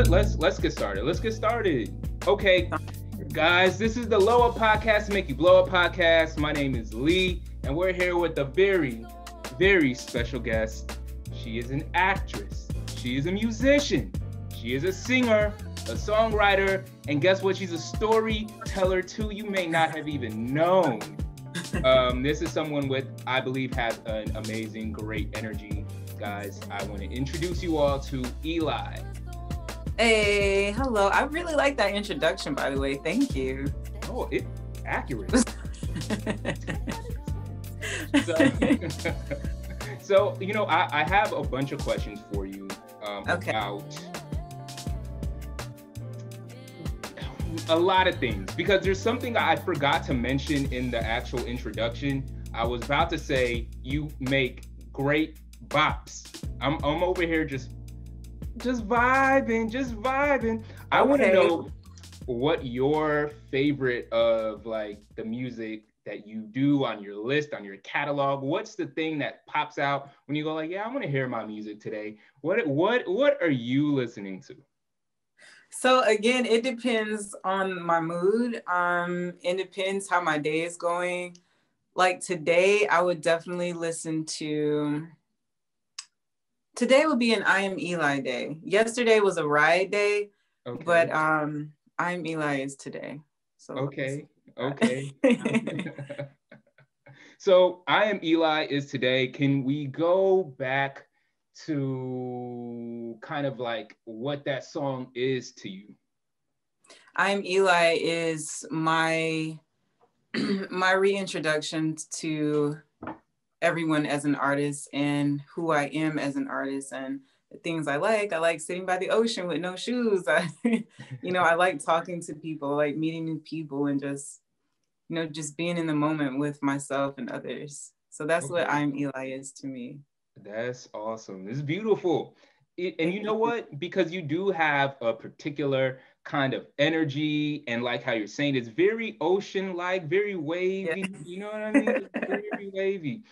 let's get started. Let's get started. Okay, guys, this is the Low Up Podcast, Make You Blow Up Podcast. My name is Lee, and we're here with a very, very special guest. She is an actress. She is a musician. She is a singer, a songwriter, and guess what? She's a storyteller too. You may not have even known. This is someone with, I believe, has an amazing, great energy. Guys, I want to introduce you all to Eli. Hey, hello. I really like that introduction, by the way. Thank you. Oh, it's accurate. So, you know, I have a bunch of questions for you about a lot of things, because there's something I forgot to mention in the actual introduction. I was about to say you make great bops. I'm over here just vibing. I want to know what your favorite of like the music that you do on your list, on your catalog. What's the thing that pops out when you go like, yeah, I want to hear my music today? What are you listening to? So again, it depends on my mood. It depends how my day is going. Like today, I would definitely listen to. Today would be an I Am Eli day. Yesterday was a Riot day, but I Am Eli is today. So okay. So I Am Eli is today. Can we go back to kind of like what that song is to you? I Am Eli is my my reintroduction to everyone as an artist and who I am as an artist and the things I like sitting by the ocean with no shoes. I like talking to people, like meeting new people and just being in the moment with myself and others. So that's what I Am Eli is to me. That's awesome. It's beautiful. And you know what? Because you do have a particular kind of energy, and like how you're saying, it's very ocean-like, very wavy. Yeah. You know what I mean? It's very wavy.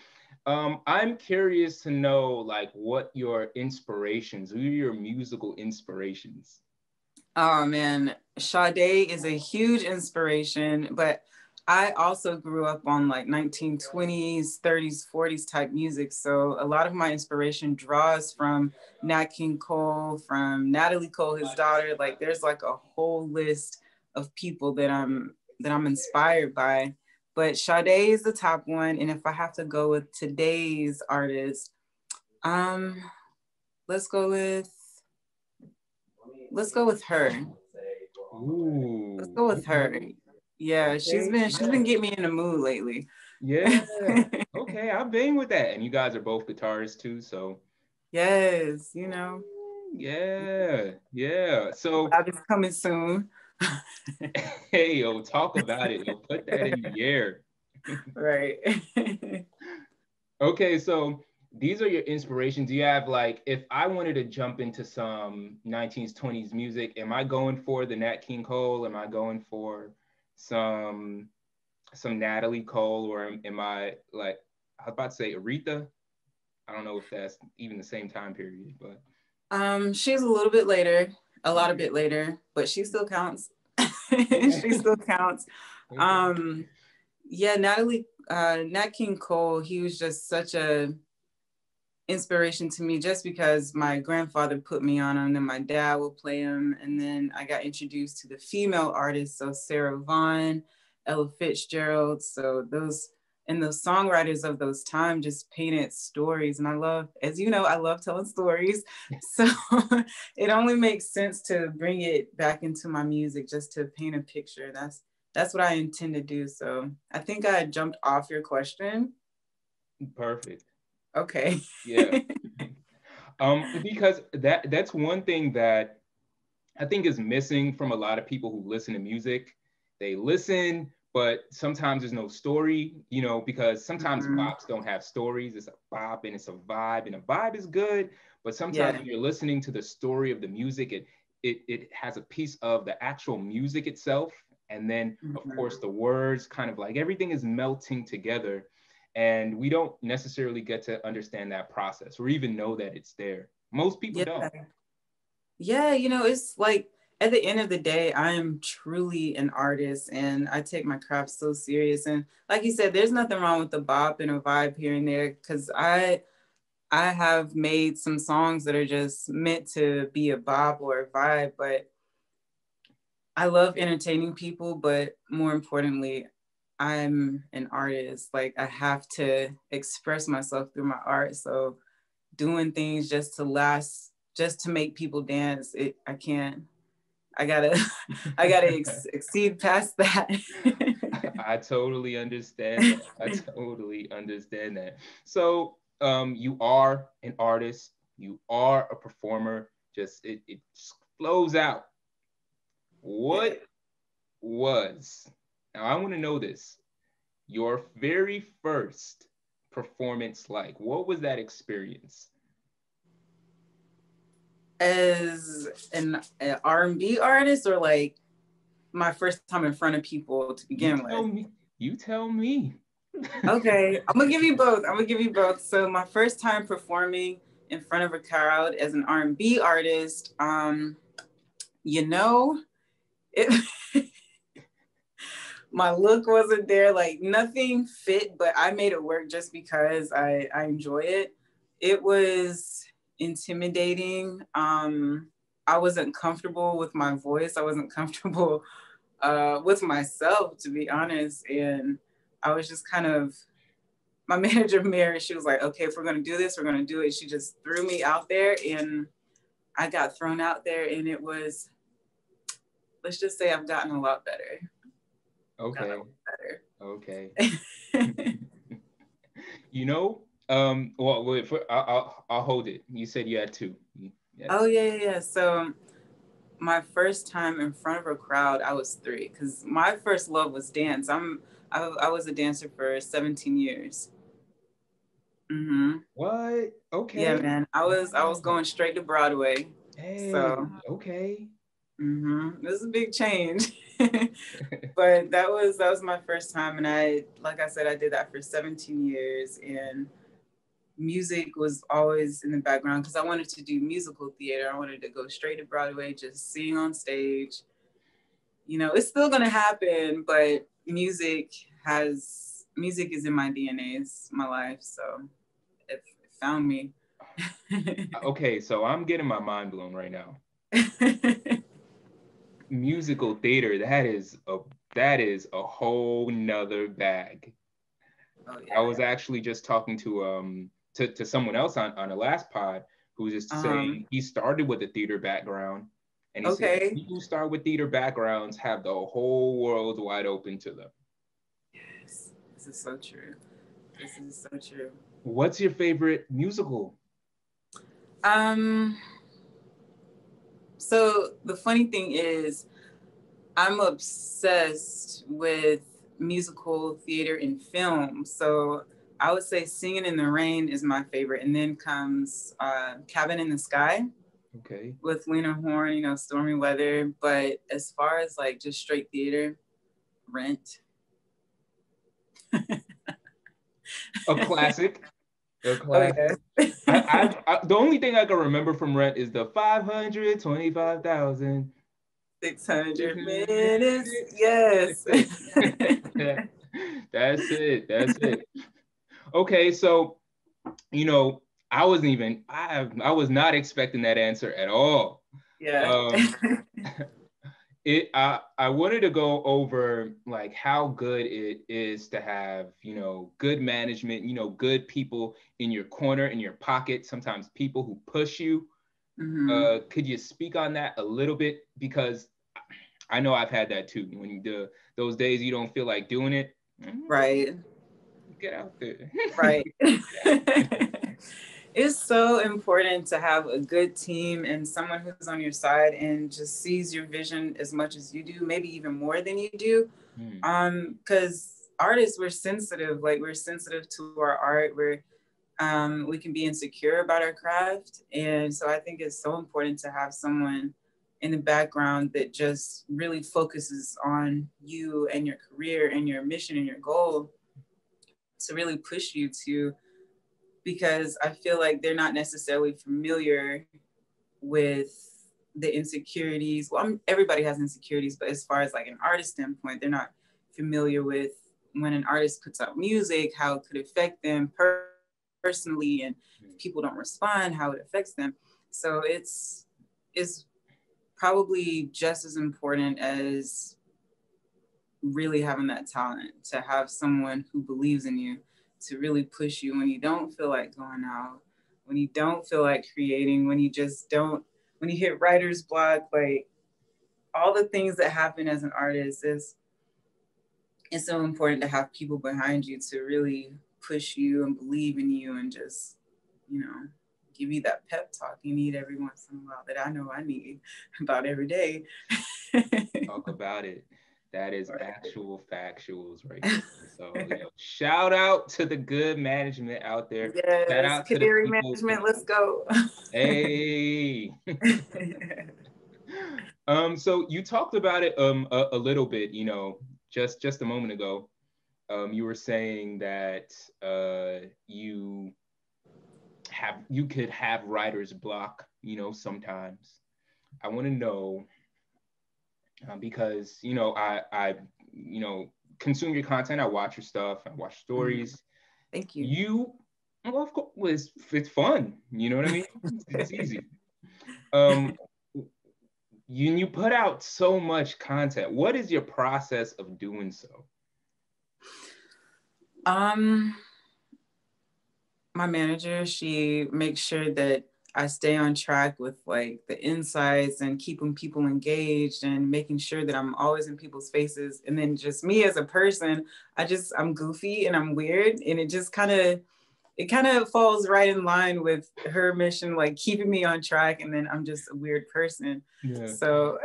I'm curious to know, like, what your inspirations, who are your musical inspirations? Oh man, Sade is a huge inspiration, but I also grew up on like 1920s, 30s, 40s type music. So a lot of my inspiration draws from Nat King Cole, from Natalie Cole, his daughter. Like there's like a whole list of people that I'm inspired by. But Sade is the top one. And if I have to go with today's artist, let's go with her. Ooh, let's go with her. Yeah, she's been getting me in the mood lately. Yeah. Okay, I've been with that. And you guys are both guitarists too, so. Yes, Yeah. So I'll be coming soon. Hey, yo, talk about it. Yo, put that in the air. Right. Okay, so these are your inspirations. Do you have like, if I wanted to jump into some 19s, 20s music, am I going for the Nat King Cole? Am I going for some Natalie Cole, or am I like, I was about to say Aretha? I don't know if that's even the same time period, but she's a little bit later, a lot of bit later, but she still counts. She still counts. Yeah, Nat King Cole, he was just such a inspiration to me just because my grandfather put me on him and my dad would play him. And then I got introduced to the female artists. So Sarah Vaughan, Ella Fitzgerald. So those songwriters of those times just painted stories. And I love, as you know, I love telling stories. So it only makes sense to bring it back into my music, just to paint a picture. That's what I intend to do. So I think I jumped off your question. Perfect. Okay. Yeah. Because that's one thing that I think is missing from a lot of people who listen to music. They listen, but sometimes there's no story, because sometimes bops don't have stories. It's a bop and it's a vibe, and a vibe is good, but sometimes when you're listening to the story of the music, it has a piece of the actual music itself. And then of course the words, kind of like everything is melting together. And we don't necessarily get to understand that process or even know that it's there. Most people don't. Yeah, it's like at the end of the day, I am truly an artist and I take my craft so serious. And like you said, there's nothing wrong with the bop and a vibe here and there because I have made some songs that are just meant to be a bop or a vibe, but I love entertaining people, but more importantly, I'm an artist. Like I have to express myself through my art. So doing things just to last, just to make people dance, I can't. I gotta, exceed past that. I totally understand that. I totally understand that. So, you are an artist. You are a performer. Just it just flows out. Yeah. What was, now I want to know this, your very first performance like? What was that experience? As an R&B artist, or like my first time in front of people to You begin tell with? me. You tell me. Okay, I'm gonna give you both. I'm gonna give you both. So my first time performing in front of a crowd as an R&B artist, you know, it my look wasn't there, like nothing fit, but I made it work just because I enjoy it. It was intimidating. I wasn't comfortable with my voice. I wasn't comfortable with myself, to be honest. And I was just kind of, my manager, Mary, she was like, okay, if we're going to do this, we're going to do it. She just threw me out there and I got thrown out there and it was, let's just say I've gotten a lot better. Okay. Okay. Better. Well, wait, I'll hold it. You said you had two. Oh, yeah. So my first time in front of a crowd, I was 3 because my first love was dance. I was a dancer for 17 years. Mm-hmm. What? Yeah, Okay. man. I was going straight to Broadway. Hey, So okay. this is a big change. But that was my first time, and like I said, I did that for 17 years, and music was always in the background because I wanted to do musical theater. I wanted to go straight to Broadway, just sing on stage. It's still gonna happen, but music is in my DNA. It's my life, so it found me. Okay, so I'm getting my mind blown right now. Musical theater, that is a whole nother bag. Oh I yeah. was actually just talking to someone else on the last pod who was just saying he started with a theater background, and he said Okay. people who start with theater backgrounds have the whole world wide open to them. Yes, this is so true. This is so true. What's your favorite musical? Um. So the funny thing is, I'm obsessed with musical theater and film. So I would say Singing in the Rain is my favorite. And then comes Cabin in the Sky Okay. with Lena Horne, stormy weather. But as far as like just straight theater, Rent. A classic. A Oh, classic. yeah. The only thing I can remember from Rent is the 525,000. 600 minutes. Yes. That's it. That's it. Okay, so you know, I was not expecting that answer at all. Yeah. Um, I wanted to go over like how good it is to have, good management, good people in your corner, in your pocket, sometimes people who push you. Mm-hmm. Could you speak on that a little bit? Because I know I've had that too. When those days you don't feel like doing it, Right. get out there. Right. It's so important to have a good team and someone who's on your side and just sees your vision as much as you do, maybe even more than you do. Hmm. Because artists, we're sensitive. Like we're sensitive to our art. We can be insecure about our craft, and so I think it's so important to have someone in the background that just really focuses on you and your career and your mission and your goal to really push you to, because I feel like they're not necessarily familiar with the insecurities. Well, everybody has insecurities, but as far as like an artist standpoint, they're not familiar with when an artist puts out music, how it could affect them personally, and if people don't respond, how it affects them. So it's probably just as important as really having that talent, to have someone who believes in you, to really push you when you don't feel like going out, when you don't feel like creating, when you just don't, when you hit writer's block. Like, all the things that happen as an artist, it's so important to have people behind you to really push you and believe in you, and just, you know, give you that pep talk you need every once in a while, that I know I need about every day. Talk about it. That is actual factuals right there. So, shout out to the good management out there. Yes, shout out to the Canary people. management, let's go. Hey. So you talked about it a little bit, just a moment ago. You were saying that you could have writer's block, sometimes. I want to know, because I consume your content. I watch your stuff. I watch stories. Thank you. Well, of course, it's fun. You know what I mean? It's easy. You put out so much content. What is your process of doing so? My manager, she makes sure that I stay on track with like the insights and keeping people engaged and making sure that I'm always in people's faces. And then just me as a person, I'm goofy and I'm weird, and it kind of falls right in line with her mission, like keeping me on track. And then I'm just a weird person. Yeah. So,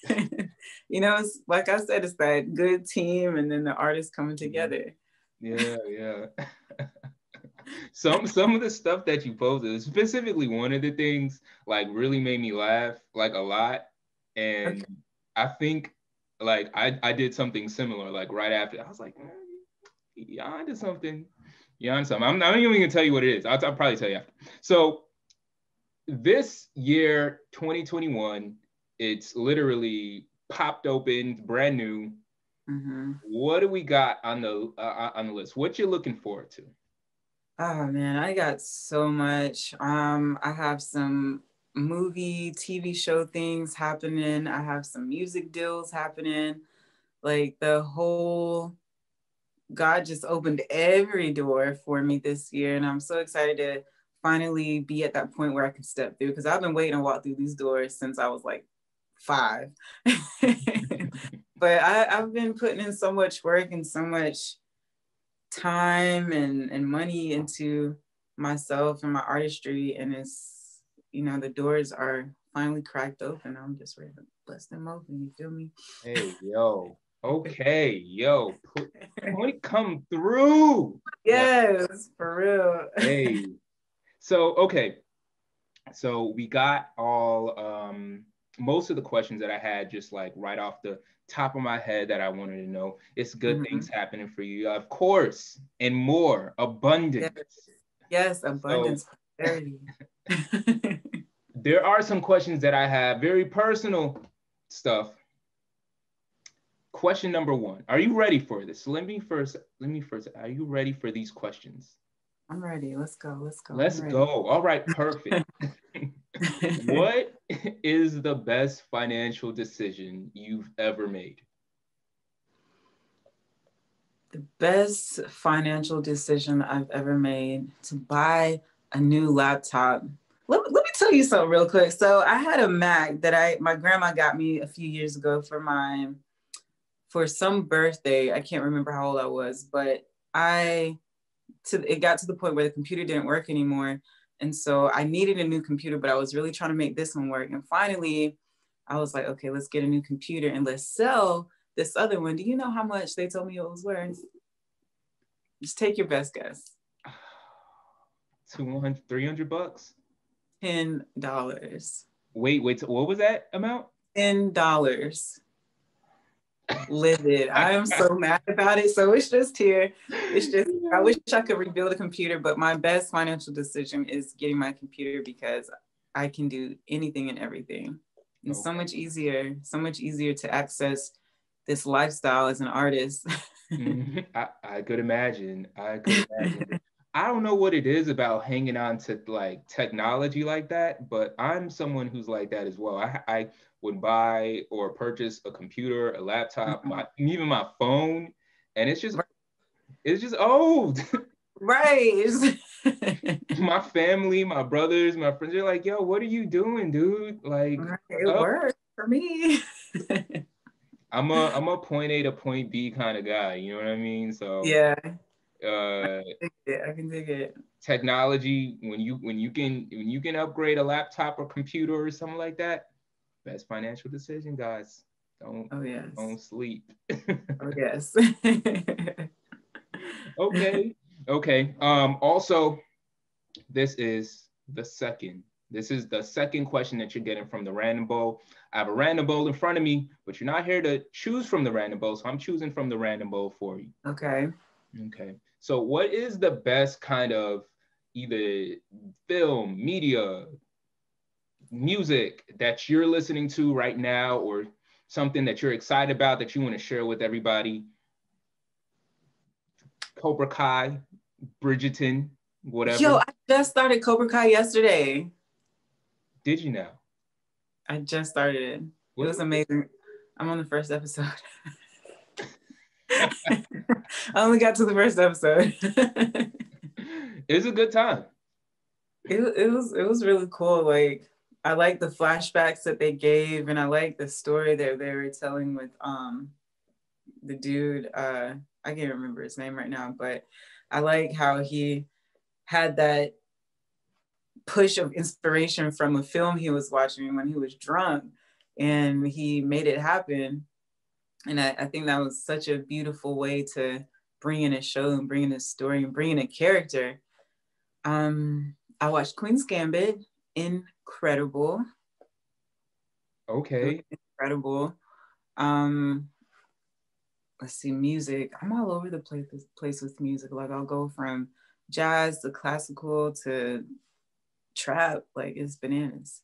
it's, like I said, it's that good team, and then the artists coming together. Yeah. Some of the stuff that you posted, specifically one of the things, like really made me laugh like a lot. And okay. I think like I did something similar, like right after. I was like, you're onto something. You're on something. I'm not even gonna tell you what it is. I'll probably tell you after. So this year, 2021, it's literally popped open, brand new. Mm-hmm. What do we got on the list? What you looking forward to? Oh man, I got so much. I have some movie, TV show things happening. I have some music deals happening. Like God just opened every door for me this year. And I'm so excited to finally be at that point where I can step through, because I've been waiting to walk through these doors since I was like 5. But I've been putting in so much work and so much time and money into myself and my artistry. And it's, the doors are finally cracked open. I'm just ready to bust them open. You feel me? Hey, yo. Okay, yo, point come through. Yes, for real. Hey, so okay, so we got all most of the questions that I had just like right off the top of my head that I wanted to know. It's good things happening for you, of course, and more abundance. Yes, abundance, prosperity. There are some questions that I have, very personal stuff. Question number 1. Are you ready for this? Let me first. Are you ready for these questions? I'm ready. Let's go. Let's go. All right, perfect. What is the best financial decision you've ever made? The best financial decision I've ever made, to buy a new laptop. Let me tell you something real quick. So I had a Mac that my grandma got me a few years ago for some birthday. I can't remember how old I was, but it got to the point where the computer didn't work anymore. And so I needed a new computer, but I was really trying to make this one work. And finally, I was like, okay, let's get a new computer and let's sell this other one. Do you know how much they told me it was worth? Just take your best guess. $200, $300? $10. Wait, what was that amount? $10. Livid. I am so mad about it. So it's just here. I wish I could rebuild a computer, but my best financial decision is getting my computer, because I can do anything and everything. It's so much easier to access this lifestyle as an artist. I could imagine. I don't know what it is about hanging on to like technology like that, but I'm someone who's like that as well. I would buy or purchase a computer, a laptop, even my phone, and it's just old. Right. My family, my brothers, my friends are like, yo, what are you doing, dude? Like, it worked for me. I'm a point A to point B kind of guy, you know what I mean? So yeah, I can dig it. Technology, when you can upgrade a laptop or computer or something like that, best financial decision, guys. Don't sleep. Oh yes. Okay. Also, this is the second question that you're getting from the random bowl. I have a random bowl in front of me, but you're not here to choose from the random bowl, so I'm choosing from the random bowl for you. Okay. So what is the best kind of either film, media, music that you're listening to right now, or something that you're excited about that you want to share with everybody? Cobra Kai, Bridgerton, whatever. Yo, I just started Cobra Kai yesterday. Did you now? I just started it. It was amazing. I'm on the first episode. I only got to the first episode. It was a good time. It was really cool. Like, I like the flashbacks that they gave, and I like the story that they were telling with the dude. I can't remember his name right now, but I like how he had that push of inspiration from a film he was watching when he was drunk, and he made it happen. And I think that was such a beautiful way to bring in a show and bring in a story and bring in a character. I watched Queen's Gambit. Incredible. Okay. Incredible. Let's see, music. I'm all over the place with music. Like, I'll go from jazz to classical to trap. Like, it's bananas.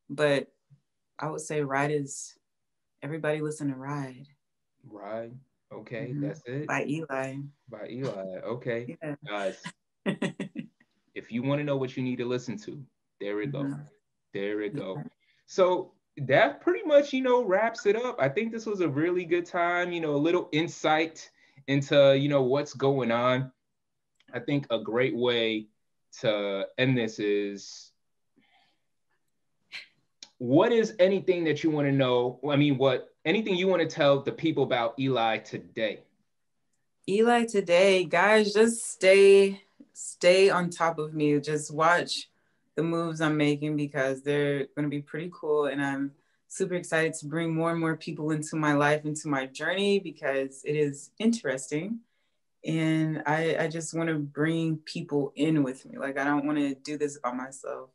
But I would say everybody listen to Ride. Ride. Okay, that's it. By ELI. Okay. Yeah. Guys, if you want to know what you need to listen to, there we go. There we go. So that pretty much, wraps it up. I think this was a really good time, a little insight into, what's going on. I think a great way to end this is, what is anything that you want to know? Anything you want to tell the people about ELI today? ELI today, guys, just stay on top of me. Just watch the moves I'm making, because they're going to be pretty cool. And I'm super excited to bring more and more people into my life, into my journey, because it is interesting. And I just want to bring people in with me. Like, I don't want to do this by myself.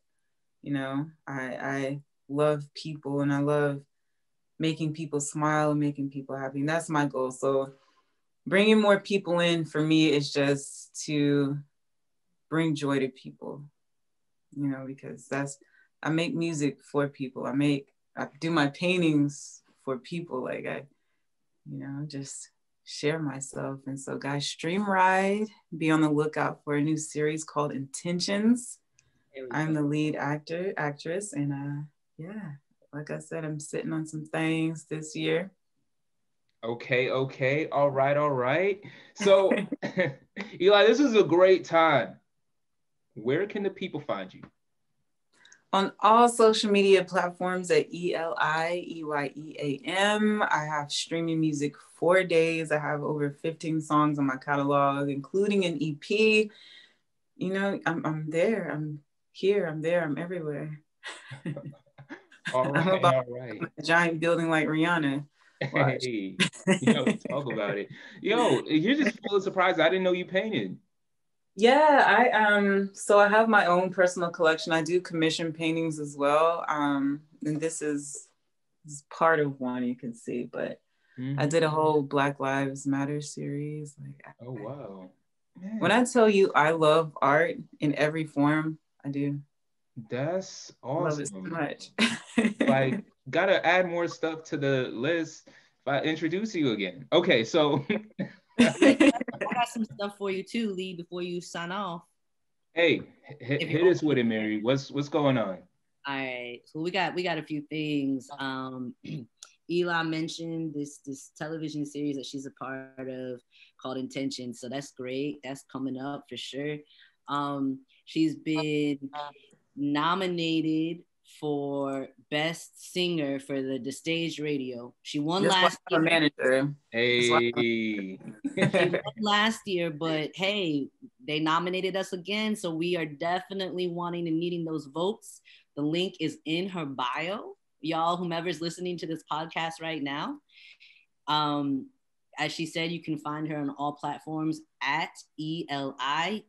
I love people, and I love making people smile and making people happy. And that's my goal. So bringing more people in for me is just to bring joy to people, because I make music for people. I do my paintings for people. Like, I just share myself. And so, guys, stream Ride. Be on the lookout for a new series called Intentions. I'm the lead actress. And like I said, I'm sitting on some things this year. Okay. All right. So, ELI, this is a great time. Where can the people find you? On all social media platforms at ELIEYEAM. I have streaming music 4 days. I have over 15 songs on my catalog, including an EP. I'm there. I'm here. I'm there. I'm everywhere. All right. A giant building like Rihanna. Hey, talk about it. Yo, you're just full of surprise. I didn't know you painted. Yeah, so I have my own personal collection. I do commission paintings as well. And this is part of one, you can see, but I did a whole Black Lives Matter series. Oh, wow. Man. When I tell you I love art in every form, I do. That's Love it so awesome. much. Like, gotta add more stuff to the list if I introduce you again. Okay, so I got some stuff for you too, Lee, before you sign off. hey, If you're hit us with it, Mary. What's going on? All right, so we got a few things. Eli mentioned this television series that she's a part of called Intention, so that's great. That's coming up for sure. She's been nominated for Best Singer for the Stage Radio. She won last year. Manager. Hey. She won last year, but hey, they nominated us again, so we are definitely wanting and needing those votes. The link is in her bio. Y'all, whomever's listening to this podcast right now, as she said, you can find her on all platforms at ELIEYEAM.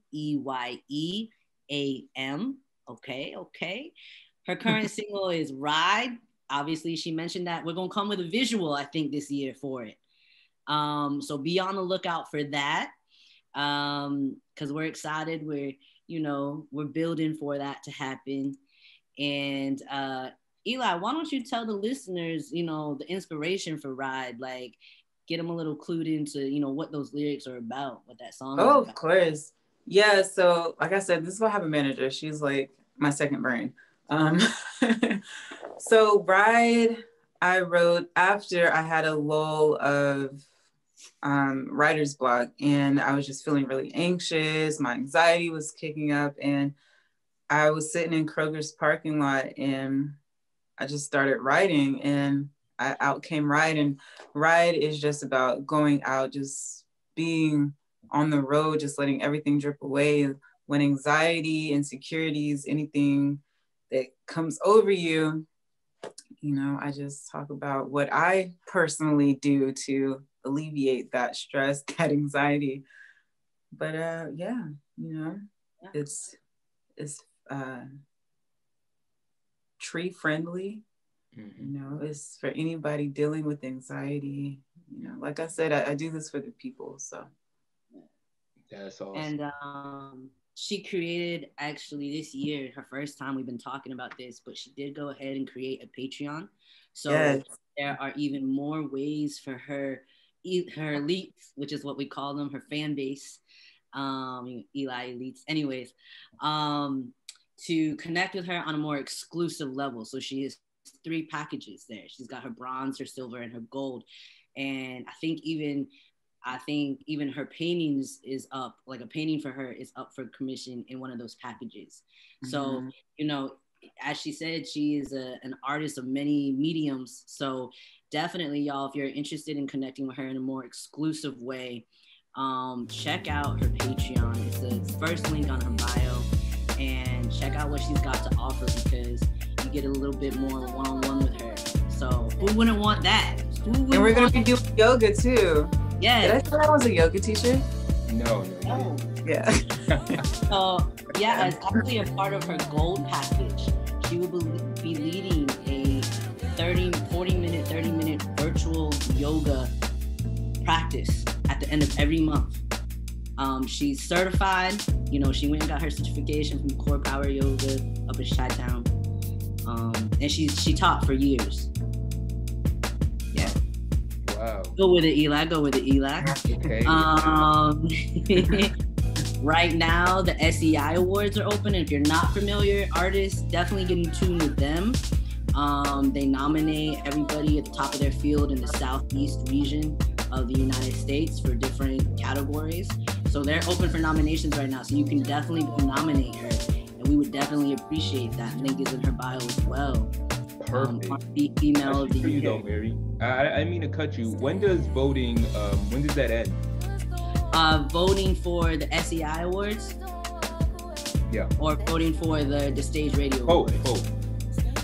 Okay. Her current single is Ride. Obviously, she mentioned that we're gonna come with a visual, I think, this year for it. So be on the lookout for that. Because we're excited. We're building for that to happen. And Eli, why don't you tell the listeners, the inspiration for Ride, like get them a little clued into, what those lyrics are about, what that song is about. Of course. Yeah, so like I said, this is why I have a manager. She's like my second brain. So Ride, I wrote after I had a lull of writer's block, and I was just feeling really anxious. My anxiety was kicking up, and I was sitting in Kroger's parking lot, and I just started writing, and out came Ride. And Ride is just about going out, just being on the road, just letting everything drip away. When anxiety, insecurities, anything that comes over you, I just talk about what I personally do to alleviate that stress, that anxiety. But it's tree friendly. Mm-hmm. It's for anybody dealing with anxiety. Like I said, I do this for the people. So that's awesome. And she created, actually this year, her first time we've been talking about this, but she did go ahead and create a Patreon. So yes, there are even more ways for her elites, which is what we call them, her fan base, Eli elites, anyways, to connect with her on a more exclusive level. So she has 3 packages there. She's got her bronze, her silver, and her gold. And I think even her paintings is up, like a painting for her is up for commission in one of those packages. Mm-hmm. So, as she said, she is an artist of many mediums. So definitely, y'all, if you're interested in connecting with her in a more exclusive way, check out her Patreon. It's the first link on her bio, and check out what she's got to offer, because you get a little bit more one-on-one with her. So who wouldn't want that? And we're going to be doing yoga too. Yeah. Did I say I was a yoga teacher? No. Yeah. So yeah, as actually a part of her gold package, she will be leading a 30-minute virtual yoga practice at the end of every month. She's certified. She went and got her certification from Core Power Yoga up in Chi-Town. And she taught for years. Yeah. Wow. Go with it, Eli. Okay. Right now, the SEI Awards are open. And if you're not familiar, artists, definitely get in tune with them. They nominate everybody at the top of their field in the Southeast region of the United States for different categories. So they're open for nominations right now. So you can definitely nominate her. And we would definitely appreciate that. Link is in her bio as well. Perfect. Female of the year. Though, Mary. I mean to cut you. When does voting, when does that end? Voting for the SEI Awards? Yeah. Or voting for the Stage Radio Awards?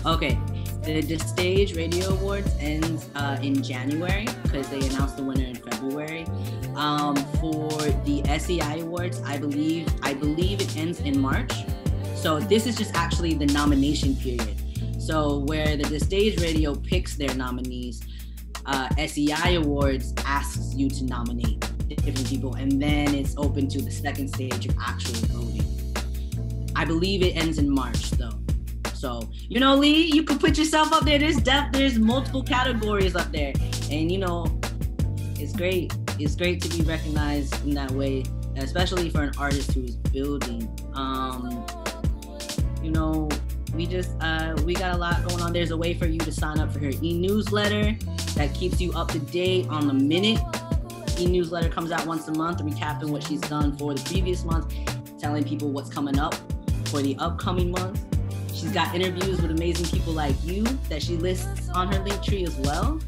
Okay. The Stage Radio Awards ends in January, because they announced the winner in February. For the SEI Awards, I believe it ends in March. So this is just actually the nomination period. So where the Stage Radio picks their nominees, SEI Awards asks you to nominate different people, and then it's open to the second stage of actual voting. I believe it ends in March, though. So, you know, Lee, you could put yourself up there. There's multiple categories up there. And, you know, it's great. It's great to be recognized in that way, especially for an artist who is building. You know, we got a lot going on. There's a way for you to sign up for her e-newsletter that keeps you up to date on the minute. E-newsletter comes out once a month, recapping what she's done for the previous month, telling people what's coming up for the upcoming month. She's got interviews with amazing people like you that she lists on her Linktree as well.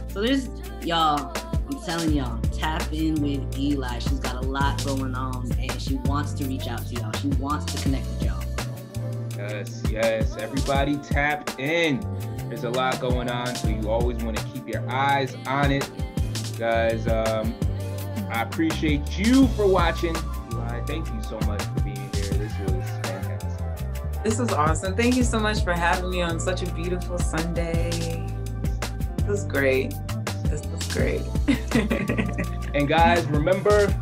So there's, y'all, I'm telling y'all, tap in with Eli. She's got a lot going on and she wants to reach out to y'all. She wants to connect with y'all. Yes, everybody tap in. There's a lot going on, so you always want to keep your eyes on it. Guys, I appreciate you for watching. Eli, thank you so much for being here. This was fantastic. This was awesome. Thank you so much for having me on such a beautiful Sunday. This was great. This was great. And guys, remember,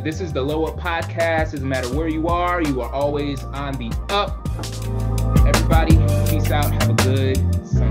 this is the Low Up Podcast. Doesn't matter where you are always on the up. Everybody, peace out. Have a good Sunday.